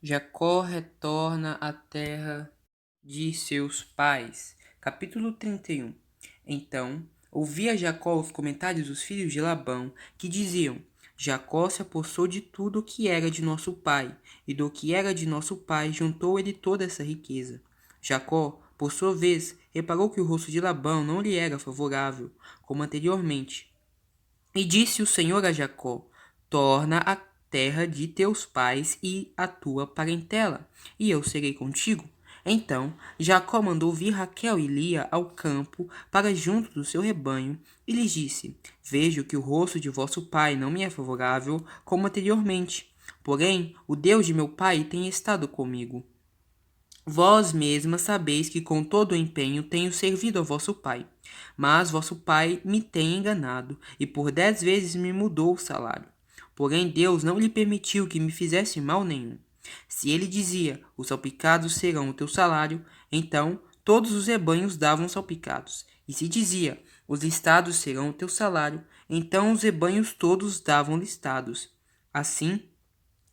Jacó retorna à terra de seus pais. Capítulo 31. Então, ouvia Jacó os comentários dos filhos de Labão, que diziam: Jacó se apossou de tudo o que era de nosso pai, e do que era de nosso pai juntou ele toda essa riqueza. Jacó, por sua vez, reparou que o rosto de Labão não lhe era favorável, como anteriormente. E disse o Senhor a Jacó: Torna à terra de teus pais e à tua parentela, e eu serei contigo. Então Jacó mandou vir Raquel e Lia ao campo para junto do seu rebanho, e lhes disse: Vejo que o rosto de vosso pai não me é favorável, como anteriormente. Porém, o Deus de meu pai tem estado comigo. Vós mesmas sabeis que com todo o empenho tenho servido a vosso pai. Mas vosso pai me tem enganado, e por 10 vezes me mudou o salário. Porém Deus não lhe permitiu que me fizesse mal nenhum. Se ele dizia, os salpicados serão o teu salário, então todos os rebanhos davam salpicados. E se dizia, os listados serão o teu salário, então os rebanhos todos davam listados. Assim,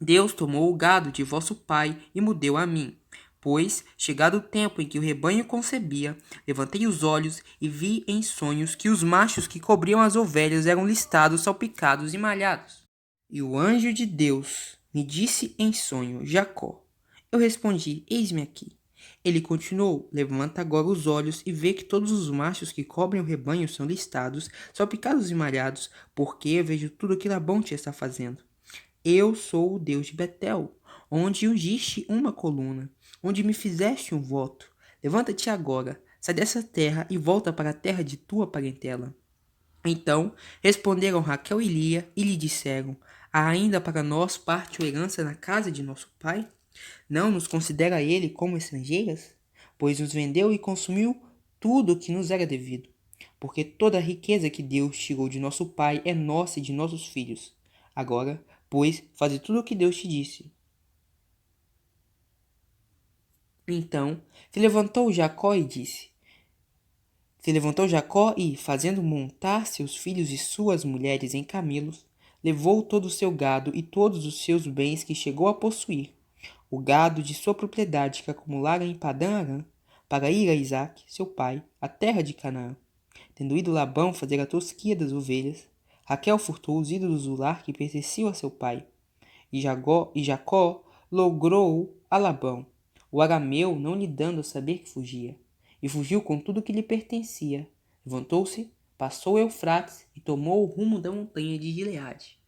Deus tomou o gado de vosso pai e me deu a mim. Pois, chegado o tempo em que o rebanho concebia, levantei os olhos e vi em sonhos que os machos que cobriam as ovelhas eram listados, salpicados e malhados. E o anjo de Deus me disse em sonho, Jacó. Eu respondi, eis-me aqui. Ele continuou, levanta agora os olhos e vê que todos os machos que cobrem o rebanho são listados, salpicados e malhados, porque eu vejo tudo o que Labão te está fazendo. Eu sou o Deus de Betel, onde ungiste uma coluna, onde me fizeste um voto. Levanta-te agora, sai dessa terra e volta para a terra de tua parentela. Então responderam Raquel e Lia e lhe disseram: Há ainda para nós parte ou herança na casa de nosso pai? Não nos considera ele como estrangeiras? Pois nos vendeu e consumiu tudo o que nos era devido. Porque toda a riqueza que Deus tirou de nosso pai é nossa e de nossos filhos. Agora, pois, faze tudo o que Deus te disse. Então se levantou Jacó e, fazendo montar seus filhos e suas mulheres em camelos, levou todo o seu gado e todos os seus bens que chegou a possuir, o gado de sua propriedade que acumulara em Padã Arã, para ir a Isaque, seu pai, à terra de Canaã. Tendo ido Labão fazer a tosquia das ovelhas, Raquel furtou os ídolos do lar que pertenciam a seu pai. E Jacó logrou a Labão, o arameu, não lhe dando a saber que fugia, e fugiu com tudo que lhe pertencia. Levantou-se, passou o Eufrates e tomou o rumo da montanha de Gileade.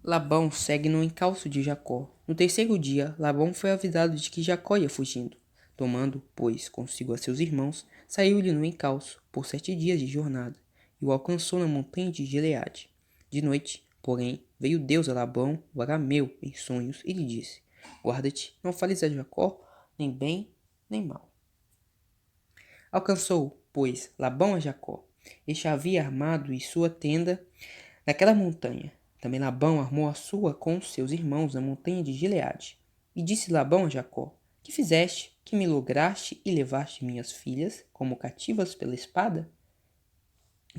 Labão segue no encalço de Jacó. No terceiro dia, Labão foi avisado de que Jacó ia fugindo. Tomando, pois, consigo a seus irmãos, saiu-lhe no encalço, por 7 dias de jornada, e o alcançou na montanha de Gileade. De noite, porém, veio Deus a Labão, o arameu, em sonhos, e lhe disse: Guarda-te, não fales a Jacó, nem bem, nem mal. Alcançou, pois, Labão a Jacó. Este havia armado e sua tenda naquela montanha. Também Labão armou a sua com seus irmãos na montanha de Gileade. E disse Labão a Jacó: Que fizeste, que me lograste e levaste minhas filhas como cativas pela espada?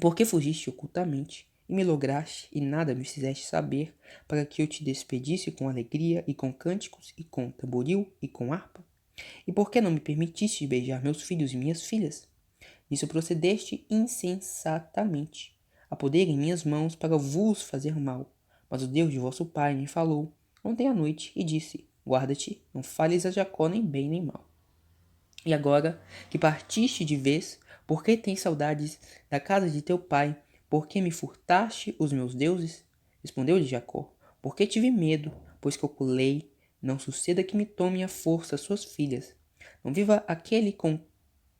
Por que fugiste ocultamente e me lograste e nada me fizeste saber, para que eu te despedisse com alegria e com cânticos e com tamboril e com harpa? E por que não me permitiste beijar meus filhos e minhas filhas? Nisso procedeste insensatamente, a poder em minhas mãos para vos fazer mal. Mas o Deus de vosso pai me falou ontem à noite e disse: Guarda-te, não fales a Jacó nem bem nem mal. E agora que partiste de vez, por que tens saudades da casa de teu pai? Por que me furtaste os meus deuses? Respondeu-lhe Jacó: Porque tive medo, pois calculei, não suceda que me tome à força suas filhas. Não viva aquele com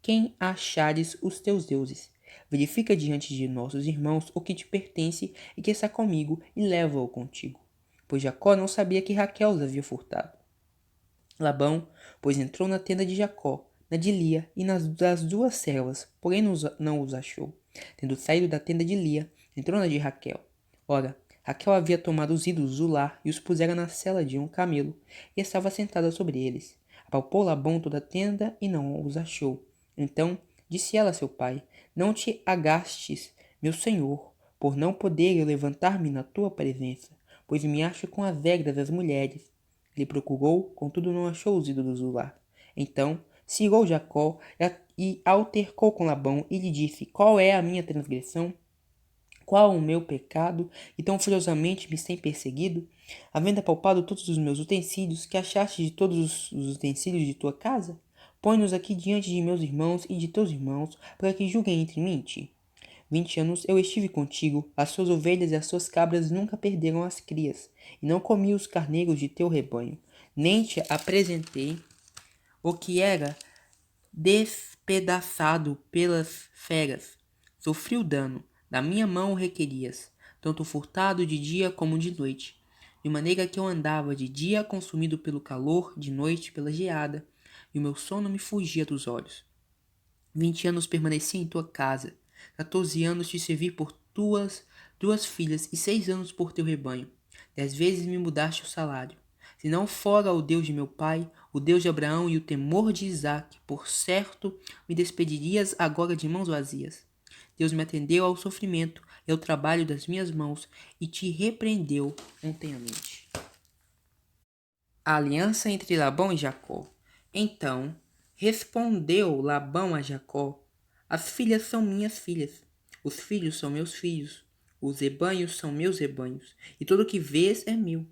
quem achares os teus deuses. Verifica diante de nossos irmãos o que te pertence e que está comigo, e leva-o contigo. Pois Jacó não sabia que Raquel os havia furtado. Labão, pois entrou na tenda de Jacó, na de Lia e nas das duas servas, porém não os achou. Tendo saído da tenda de Lia, entrou na de Raquel. Ora, Raquel havia tomado os ídolos do lar e os pusera na sela de um camelo, e estava sentada sobre eles. Apalpou Labão toda a tenda e não os achou. Então disse ela a seu pai: Não te agastes, meu senhor, por não poder eu levantar-me na tua presença, pois me acho com as regras das mulheres. Ele procurou, contudo não achou os ídolos do lar. Então se irou Jacó e altercou com Labão e lhe disse: Qual é a minha transgressão? Qual o meu pecado, e tão furiosamente me tem perseguido? Havendo apalpado todos os meus utensílios, que achaste de todos os utensílios de tua casa? Põe-nos aqui diante de meus irmãos e de teus irmãos, para que julguem entre mim e ti. 20 anos eu estive contigo, as suas ovelhas e as suas cabras nunca perderam as crias, e não comi os carneiros de teu rebanho, nem te apresentei o que era despedaçado pelas feras. Sofri o dano, da minha mão o requerias, tanto furtado de dia como de noite, de maneira que eu andava de dia consumido pelo calor, de noite pela geada, e o meu sono me fugia dos olhos. 20 anos permaneci em tua casa, 14 anos te servi por tuas 2 filhas e 6 anos por teu rebanho. 10 vezes me mudaste o salário. Se não fora o Deus de meu pai, o Deus de Abraão e o temor de Isaque, por certo me despedirias agora de mãos vazias. Deus me atendeu ao sofrimento e ao trabalho das minhas mãos e te repreendeu ontem-mente. A aliança entre Labão e Jacó. Então respondeu Labão a Jacó: As filhas são minhas filhas, os filhos são meus filhos, os rebanhos são meus rebanhos, e tudo o que vês é meu.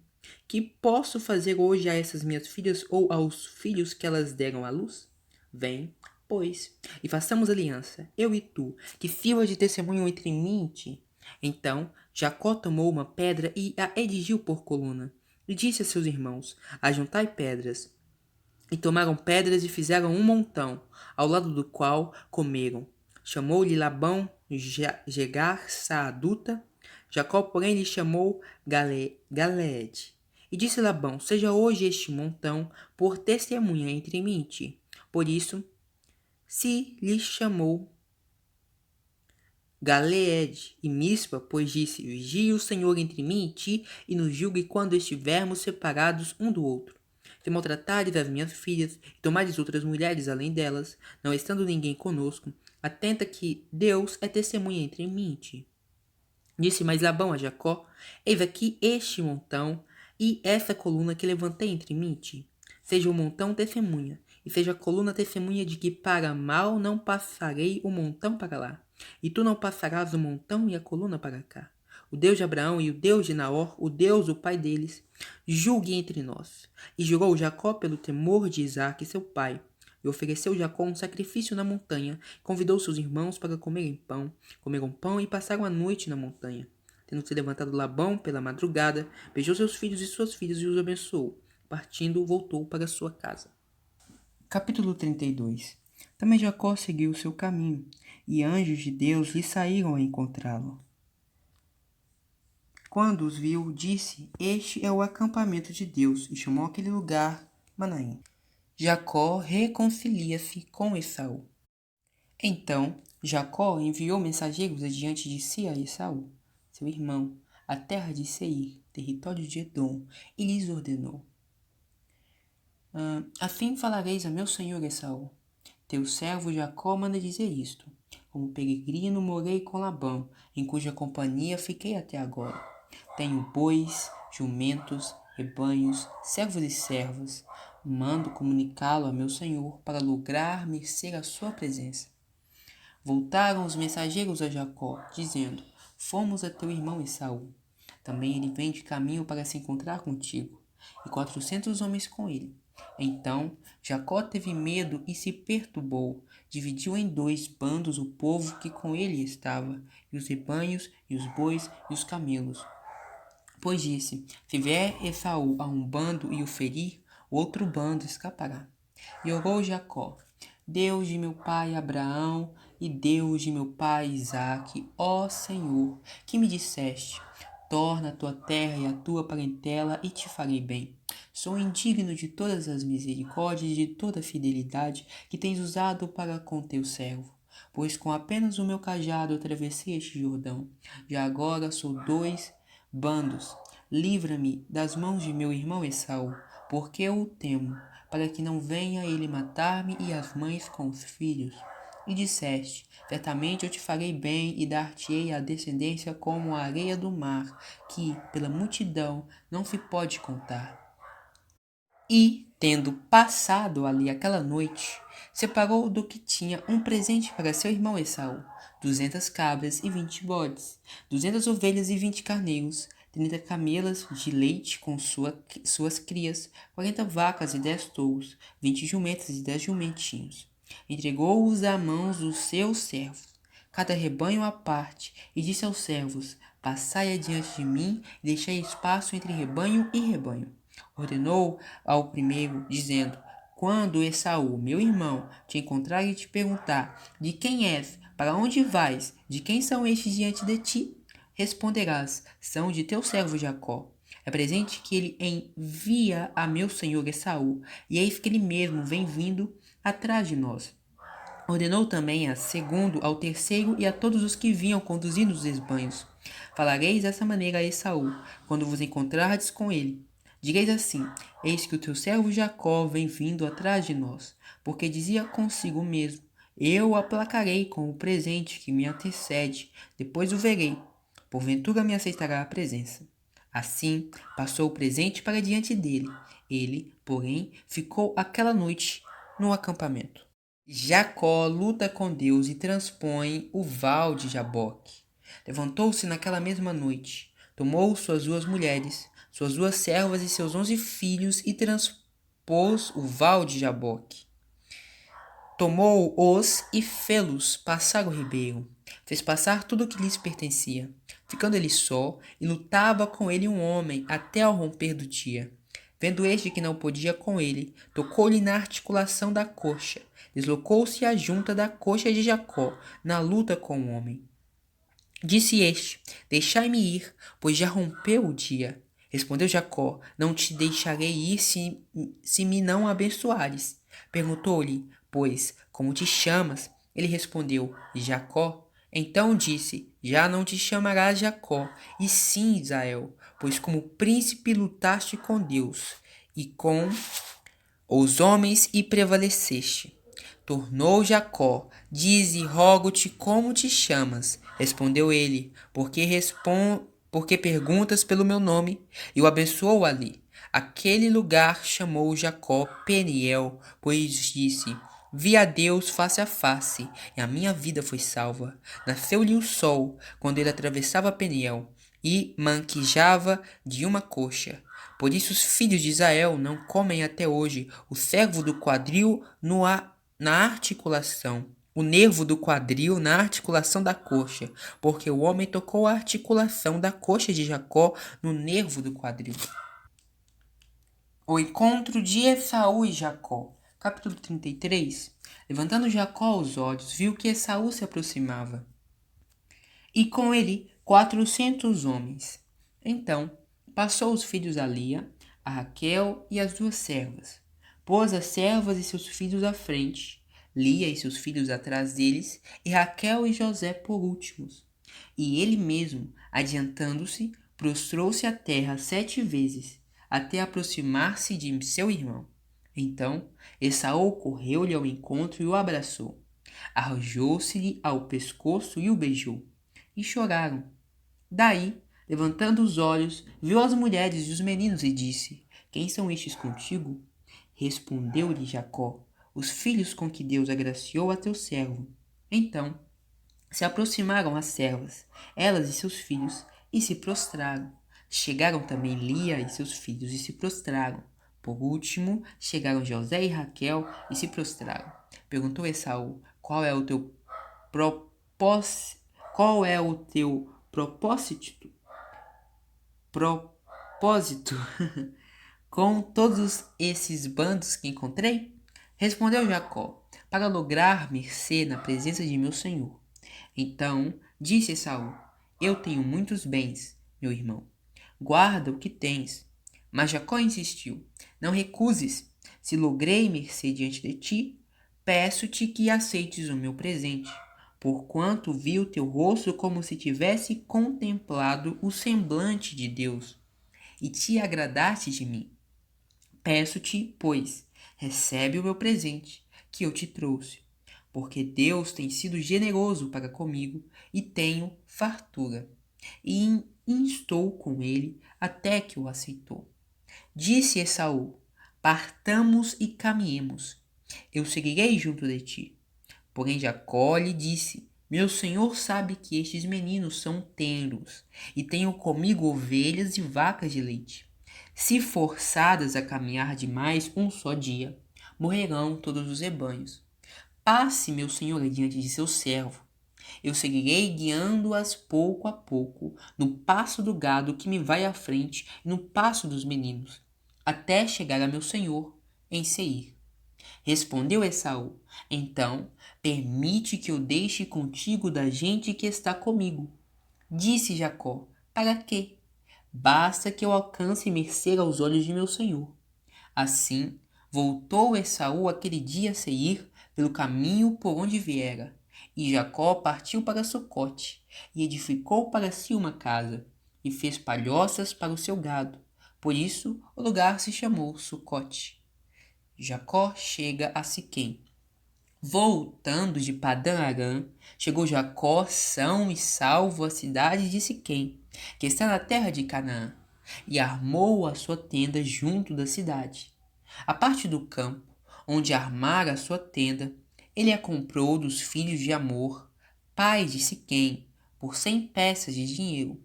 Que posso fazer hoje a essas minhas filhas ou aos filhos que elas deram à luz? Vem, pois, e façamos aliança, eu e tu, que sirva de testemunho entre mim e ti. Então Jacó tomou uma pedra e a erigiu por coluna, e disse a seus irmãos: Ajuntai pedras. E tomaram pedras e fizeram um montão, ao lado do qual comeram. Chamou-lhe Labão Jegar-Saaduta. Jacó, porém, lhe chamou Galeed. E disse Labão: Seja hoje este montão por testemunha entre mim e ti. Por isso se lhe chamou Galeed e Mispa, pois disse: Vigie o Senhor entre mim e ti, e nos julgue quando estivermos separados um do outro. Se maltratares as minhas filhas, e tomares outras mulheres além delas, não estando ninguém conosco, atenta que Deus é testemunha entre mim e ti. Disse mais Labão a Jacó: Eis aqui este montão e essa coluna que levantei entre mim e ti. Seja o montão testemunha, e seja a coluna testemunha de que para mal não passarei o montão para lá, e tu não passarás o montão e a coluna para cá. O Deus de Abraão e o Deus de Naor, o Deus, o pai deles, julgue entre nós. E jurou Jacó pelo temor de Isaque, seu pai. E ofereceu Jacó um sacrifício na montanha, convidou seus irmãos para comeram pão e passaram a noite na montanha. Tendo se levantado Labão pela madrugada, beijou seus filhos e suas filhas e os abençoou. Partindo, voltou para sua casa. Capítulo 32. Também Jacó seguiu o seu caminho, e anjos de Deus lhe saíram a encontrá-lo. Quando os viu, disse: Este é o acampamento de Deus, e chamou aquele lugar Manaim. Jacó reconcilia-se com Esaú. Então Jacó enviou mensageiros adiante de si a Esaú, seu irmão, à terra de Seir, território de Edom, e lhes ordenou: Assim falareis a meu senhor Esaú: Teu servo Jacó manda dizer isto: Como peregrino morei com Labão, em cuja companhia fiquei até agora. Tenho bois, jumentos, rebanhos, servos e servas. Mando comunicá-lo a meu senhor para lograr merecer a sua presença. Voltaram os mensageiros a Jacó, dizendo: Fomos a teu irmão Esaú. Também ele vem de caminho para se encontrar contigo, e 400 homens com ele. Então Jacó teve medo e se perturbou. Dividiu em 2 bandos o povo que com ele estava, e os rebanhos, e os bois, e os camelos. Pois disse: Se vier Esaú a um bando e o ferir, o outro bando escapará. E orou Jacó: Deus de meu pai Abraão e Deus de meu pai Isaque, ó Senhor, que me disseste: Torna a tua terra e a tua parentela e te farei bem. Sou indigno de todas as misericórdias e de toda a fidelidade que tens usado para com teu servo. Pois com apenas o meu cajado atravessei este Jordão. Já agora sou 2 bandos. Livra-me das mãos de meu irmão Esaú, porque eu o temo, para que não venha ele matar-me e as mães com os filhos. E disseste: Certamente eu te farei bem e dar-te-ei a descendência como a areia do mar, que, pela multidão, não se pode contar. E, tendo passado ali aquela noite, separou do que tinha um presente para seu irmão Esaú: 200 cabras e 20 bodes, 200 ovelhas e 20 carneiros, 30 camelas de leite com suas crias, 40 vacas e 10 touros, 20 jumentas e 10 jumentinhos. Entregou-os à mão dos seus servos, cada rebanho à parte, e disse aos servos: Passai adiante de mim e deixai espaço entre rebanho e rebanho. Ordenou ao primeiro, dizendo: Quando Esaú, meu irmão, te encontrar e te perguntar: De quem és? Para onde vais? De quem são estes diante de ti? Responderás: São de teu servo Jacó. É presente que ele envia a meu senhor Esaú, e eis que ele mesmo vem vindo atrás de nós. Ordenou também a segundo, ao terceiro e a todos os que vinham conduzindo os rebanhos: Falareis dessa maneira a Esaú, quando vos encontrardes com ele. Direis assim: Eis que o teu servo Jacó vem vindo atrás de nós, porque dizia consigo mesmo: Eu o aplacarei com o presente que me antecede, depois o verei. Porventura me aceitará a presença. Assim, passou o presente para diante dele. Ele, porém, ficou aquela noite no acampamento. Jacó luta com Deus e transpõe o val de Jaboque. Levantou-se naquela mesma noite, tomou suas 2 mulheres, suas 2 servas e seus 11 filhos e transpôs o val de Jaboque. Tomou-os e fê-los passar o ribeiro. Fez passar tudo o que lhes pertencia. Ficando ele só, e lutava com ele um homem até ao romper do dia. Vendo este que não podia com ele, tocou-lhe na articulação da coxa. Deslocou-se a junta da coxa de Jacó, na luta com o homem. Disse este: Deixai-me ir, pois já rompeu o dia. Respondeu Jacó: Não te deixarei ir se me não abençoares. Perguntou-lhe, pois, como te chamas? Ele respondeu: Jacó. Então disse: Já não te chamarás Jacó, e sim Israel, pois como príncipe lutaste com Deus e com os homens e prevaleceste. Tornou Jacó: Dize, rogo-te, como te chamas? Respondeu ele: Porque perguntas pelo meu nome? E o abençoou ali. Aquele lugar chamou Jacó Peniel, pois disse: Vi a Deus face a face, e a minha vida foi salva. Nasceu-lhe o sol, quando ele atravessava Peniel, e manquejava de uma coxa. Por isso os filhos de Israel não comem até hoje o servo do quadril na articulação, o nervo do quadril na articulação da coxa, porque o homem tocou a articulação da coxa de Jacó no nervo do quadril. O encontro de Esaú e Jacó. Capítulo 33. Levantando Jacó os olhos, viu que Esaú se aproximava, e com ele 400 homens. Então passou os filhos a Lia, a Raquel e as 2 servas. Pôs as servas e seus filhos à frente, Lia e seus filhos atrás deles, e Raquel e José por últimos. E ele mesmo, adiantando-se, prostrou-se à terra 7 vezes, até aproximar-se de seu irmão. Então Esaú correu-lhe ao encontro e o abraçou. Arrojou-se-lhe ao pescoço e o beijou. E choraram. Daí, levantando os olhos, viu as mulheres e os meninos e disse: Quem são estes contigo? Respondeu-lhe Jacó: Os filhos com que Deus agraciou a teu servo. Então se aproximaram as servas, elas e seus filhos, e se prostraram. Chegaram também Lia e seus filhos e se prostraram. Por último, chegaram José e Raquel e se prostraram. Perguntou Esaú: propós- Qual é o teu propósito? Propósito com todos esses bandos que encontrei? Respondeu Jacó: Para lograr mercê na presença de meu senhor. Então disse Esaú: Eu tenho muitos bens, meu irmão. Guarda o que tens. Mas Jacó insistiu: Não recuses. Se logrei mercê diante de ti, peço-te que aceites o meu presente, porquanto vi o teu rosto como se tivesse contemplado o semblante de Deus, e te agradaste de mim. Peço-te, pois, recebe o meu presente, que eu te trouxe, porque Deus tem sido generoso para comigo e tenho fartura. E instou com ele até que o aceitou. Disse Esaú: partamos e caminhemos. Eu seguirei junto de ti. Porém Jacó lhe disse: Meu senhor sabe que estes meninos são tenros, e tenho comigo ovelhas e vacas de leite. Se forçadas a caminhar demais um só dia, morrerão todos os rebanhos. Passe, meu senhor, adiante de seu servo. Eu seguirei guiando-as pouco a pouco, no passo do gado que me vai à frente e no passo dos meninos, até chegar a meu senhor em Seir. Respondeu Esaú: Então, permite que eu deixe contigo da gente que está comigo. Disse Jacó: Para quê? Basta que eu alcance mercê aos olhos de meu senhor. Assim, voltou Esaú aquele dia a Seir pelo caminho por onde viera. E Jacó partiu para Sucote, e edificou para si uma casa, e fez palhoças para o seu gado. Por isso o lugar se chamou Sucote. Jacó chega a Siquém. Voltando de Padã-Arã, chegou Jacó são e salvo à cidade de Siquém, que está na terra de Canaã, e armou a sua tenda junto da cidade. A parte do campo, onde armara a sua tenda, ele a comprou dos filhos de Amor, pai de Siquém, por 100 peças de dinheiro.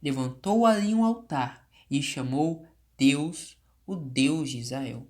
Levantou ali um altar e chamou Deus, o Deus de Israel.